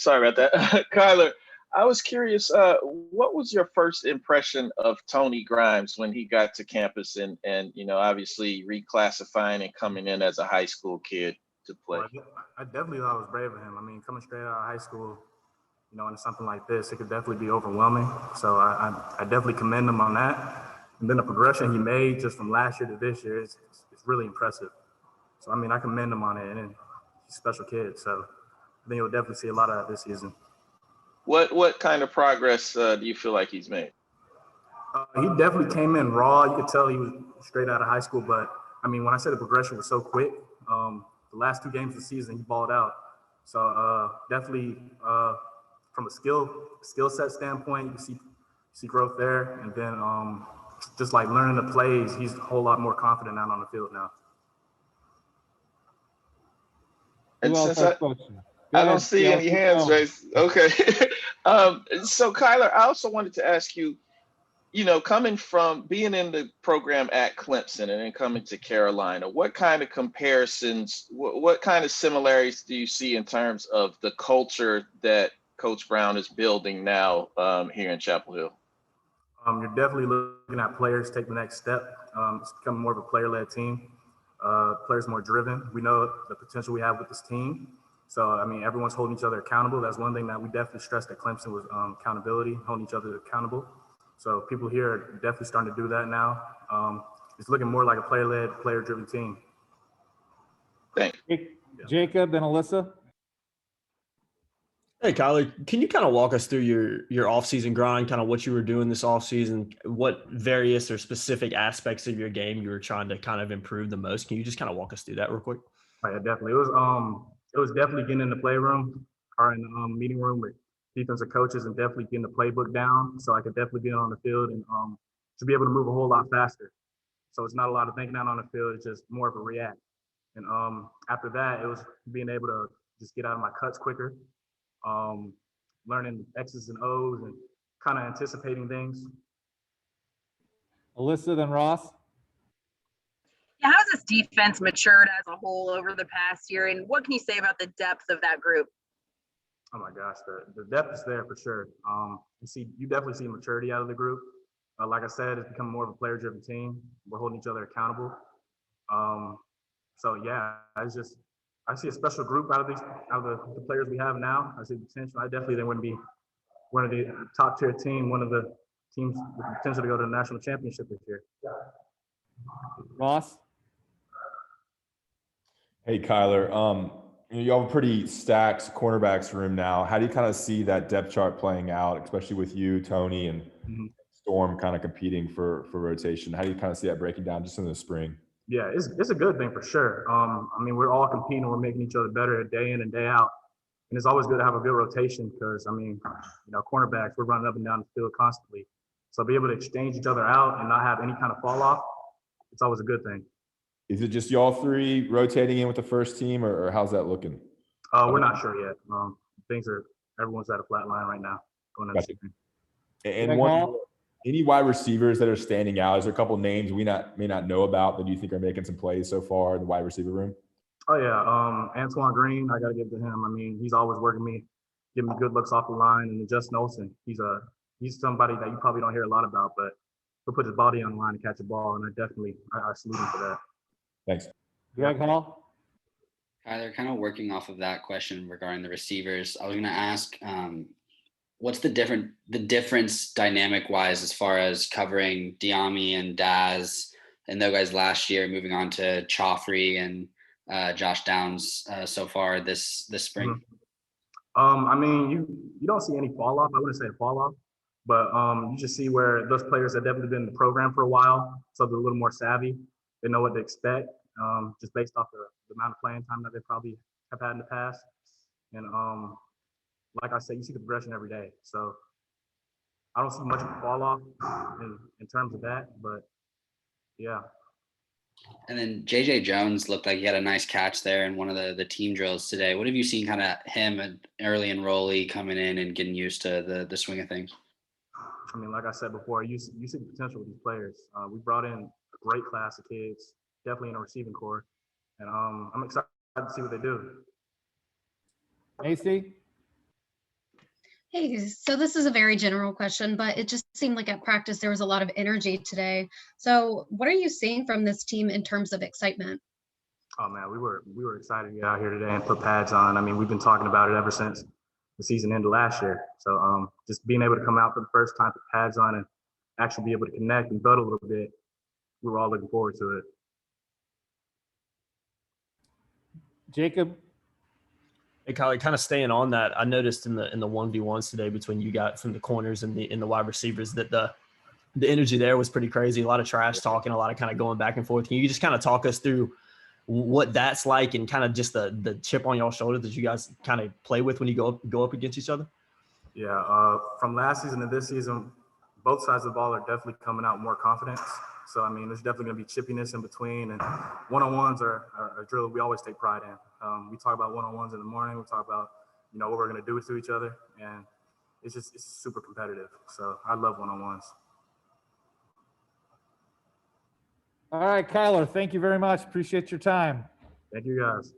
Sorry about that. Kyler, I was curious, what was your first impression of Tony Grimes when he got to campus and obviously reclassifying and coming in as a high school kid to play? Well, I definitely thought it was brave of him. I mean, coming straight out of high school, into something like this, it could definitely be overwhelming. So I definitely commend him on that. And then the progression he made just from last year to this year is really impressive. So, I mean, I commend him on it. And he's a special kid. So I think you'll definitely see a lot of that this season. What kind of progress do you feel like he's made? He definitely came in raw. You could tell he was straight out of high school. But, I mean, when I said the progression was so quick, the last 2 games of the season, he balled out. So definitely from a skill set standpoint, you see growth there. And then just like learning the plays, he's a whole lot more confident out on the field now. And since I don't see any hands raised. Okay. So Kyler, I also wanted to ask you, coming from being in the program at Clemson and then coming to Carolina, what kind of comparisons, what kind of similarities do you see in terms of the culture that Coach Brown is building now here in Chapel Hill? You're definitely looking at players take the next step. It's becoming more of a player-led team. Players more driven. We know the potential we have with this team. So, I mean, everyone's holding each other accountable. That's one thing that we definitely stressed at Clemson was accountability, holding each other accountable. So people here are definitely starting to do that now. It's looking more like a player-led, player-driven team. Thanks. Jacob and Alyssa. Hey, Kyler, can you kind of walk us through your offseason grind, kind of what you were doing this offseason, what various or specific aspects of your game you were trying to kind of improve the most? Can you just kind of walk us through that real quick? Oh, yeah, definitely. It was definitely getting in the playroom or in the meeting room with defensive coaches and definitely getting the playbook down so I could definitely be on the field and to be able to move a whole lot faster. So it's not a lot of thinking out on the field. It's just more of a react. And after that, it was being able to just get out of my cuts quicker, learning X's and O's and kind of anticipating things. Alyssa, then Ross. Yeah, how's this defense matured as a whole over the past year, and what can you say about the depth of that group? Oh my gosh, the depth is there for sure. You definitely see maturity out of the group. Like I said, it's become more of a player-driven team. We're holding each other accountable. So yeah, I see a special group out of the players we have now. I see the potential. I definitely think wouldn't be one of the top-tier team, one of the teams with the potential to go to the national championship this year. Ross. Hey, Kyler. You have a pretty stacked cornerbacks room now. How do you kind of see that depth chart playing out, especially with you, Tony, and Storm kind of competing for rotation? How do you kind of see that breaking down just in the spring? Yeah, it's a good thing for sure. I mean, we're all competing. We're making each other better day in and day out. And it's always good to have a good rotation because, I mean, cornerbacks, we're running up and down the field constantly. So be able to exchange each other out and not have any kind of fall off, it's always a good thing. Is it just y'all three rotating in with the first team, or how's that looking? We're not sure yet. Everyone's at a flat line right now. Going into the season. And any wide receivers that are standing out? Is there a couple names we may not know about that you think are making some plays so far in the wide receiver room? Oh yeah, Antoine Green, I got to give to him. I mean, he's always working me, giving me good looks off the line. And then Justin Olsen, he's somebody that you probably don't hear a lot about, but he'll put his body on the line to catch a ball, and I salute him for that. Thanks. Greg Hall. Kyler, kind of working off of that question regarding the receivers, I was going to ask, what's the difference dynamic wise as far as covering Diami and Daz and those guys last year, moving on to Chaffrey and Josh Downs so far this spring? I mean, you don't see any fall off. I wouldn't say a fall off, but you just see where those players have definitely been in the program for a while, so they're a little more savvy. They know what to expect, just based off the amount of playing time that they probably have had in the past. And like I said, you see the progression every day. So I don't see much of a fall off in terms of that, but yeah. And then JJ Jones looked like he had a nice catch there in one of the team drills today. What have you seen kind of him, an early enrollee, coming in and getting used to the swing of things? I mean, like I said before, you see the potential with these players. We brought in a great class of kids, definitely in a receiving core, and I'm excited to see what they do. Macy? Hey, so this is a very general question, but it just seemed like at practice there was a lot of energy today. So what are you seeing from this team in terms of excitement? Oh man, we were excited to get out here today and put pads on. I mean, we've been talking about it ever since the season ended last year. So just being able to come out for the first time, put pads on, and actually be able to connect and build a little bit, we were all looking forward to it. Jacob. Hey, Kyler, kind of staying on that, I noticed in the 1v1s today between you guys from the corners and the wide receivers that the energy there was pretty crazy. A lot of trash talking, a lot of kind of going back and forth. Can you just kind of talk us through what that's like and kind of just the chip on y'all shoulder that you guys kind of play with when you go up against each other? Yeah, from last season to this season, both sides of the ball are definitely coming out more confidence. So, I mean, there's definitely going to be chippiness in between. And one-on-ones are a drill we always take pride in. We talk about one-on-ones in the morning. We talk about, what we're going to do to each other. And it's super competitive. So I love one-on-ones. All right, Kyler, thank you very much. Appreciate your time. Thank you, guys.